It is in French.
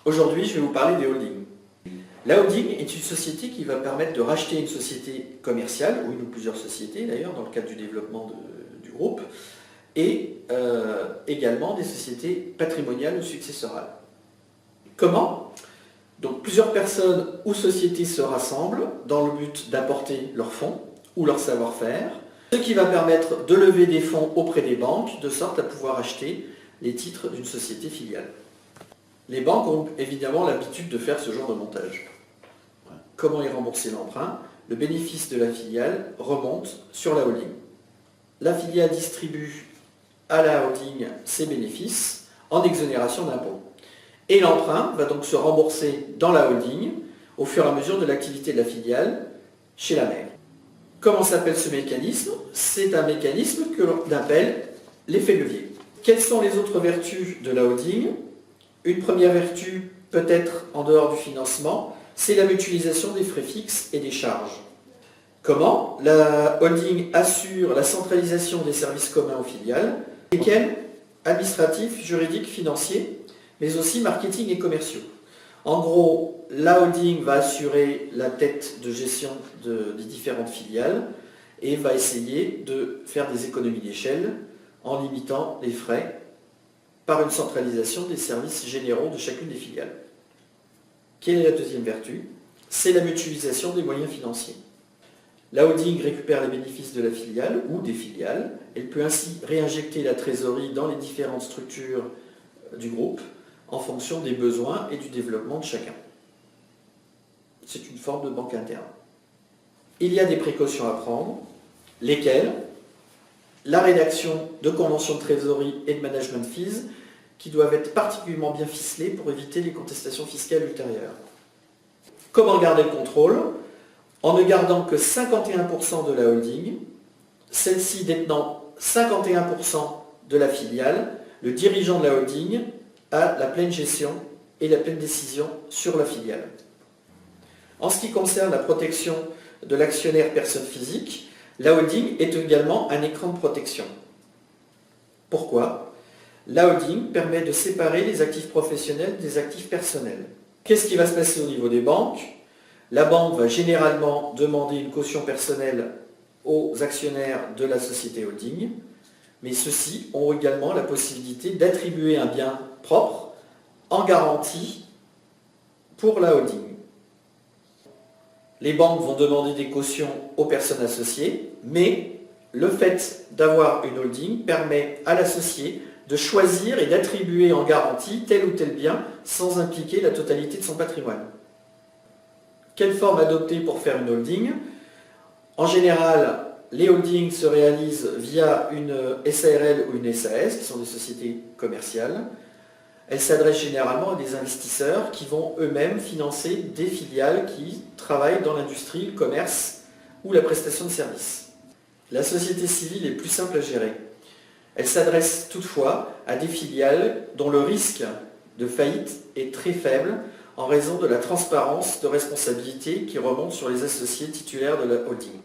Aujourd'hui, je vais vous parler des holdings. La holding est une société qui va permettre de racheter une société commerciale, ou une ou plusieurs sociétés d'ailleurs, dans le cadre du développement du groupe, et également des sociétés patrimoniales ou successorales. Comment ? Donc plusieurs personnes ou sociétés se rassemblent dans le but d'apporter leurs fonds ou leur savoir-faire, ce qui va permettre de lever des fonds auprès des banques, de sorte à pouvoir acheter les titres d'une société filiale. Les banques ont évidemment l'habitude de faire ce genre de montage. Comment y rembourser l'emprunt ? Le bénéfice de la filiale remonte sur la holding. La filiale distribue à la holding ses bénéfices en exonération d'impôts. Et l'emprunt va donc se rembourser dans la holding au fur et à mesure de l'activité de la filiale chez la mère. Comment s'appelle ce mécanisme ? C'est un mécanisme que l'on appelle l'effet levier. Quelles sont les autres vertus de la holding ? Une première vertu, peut-être en dehors du financement, c'est la mutualisation des frais fixes et des charges. Comment ? La holding assure la centralisation des services communs aux filiales, lesquels administratifs, juridiques, financiers, mais aussi marketing et commerciaux. En gros, la holding va assurer la tête de gestion des différentes filiales et va essayer de faire des économies d'échelle en limitant les frais par une centralisation des services généraux de chacune des filiales. Quelle est la deuxième vertu ? C'est la mutualisation des moyens financiers. La holding récupère les bénéfices de la filiale ou des filiales. Elle peut ainsi réinjecter la trésorerie dans les différentes structures du groupe en fonction des besoins et du développement de chacun. C'est une forme de banque interne. Il y a des précautions à prendre, lesquelles ? La rédaction de conventions de trésorerie et de management fees qui doivent être particulièrement bien ficelées pour éviter les contestations fiscales ultérieures. Comment garder le contrôle ? En ne gardant que 51% de la holding, celle-ci détenant 51% de la filiale, le dirigeant de la holding a la pleine gestion et la pleine décision sur la filiale. En ce qui concerne la protection de l'actionnaire personne physique, la holding est également un écran de protection. Pourquoi ? La holding permet de séparer les actifs professionnels des actifs personnels. Qu'est-ce qui va se passer au niveau des banques ? La banque va généralement demander une caution personnelle aux actionnaires de la société holding, mais ceux-ci ont également la possibilité d'attribuer un bien propre en garantie pour la holding. Les banques vont demander des cautions aux personnes associées, mais le fait d'avoir une holding permet à l'associé de choisir et d'attribuer en garantie tel ou tel bien sans impliquer la totalité de son patrimoine. Quelle forme adopter pour faire une holding ? En général, les holdings se réalisent via une SARL ou une SAS, qui sont des sociétés commerciales. Elles s'adressent généralement à des investisseurs qui vont eux-mêmes financer des filiales qui travaillent dans l'industrie, le commerce ou la prestation de services. La société civile est plus simple à gérer. Elle s'adresse toutefois à des filiales dont le risque de faillite est très faible en raison de la transparence de responsabilité qui remonte sur les associés titulaires de la holding.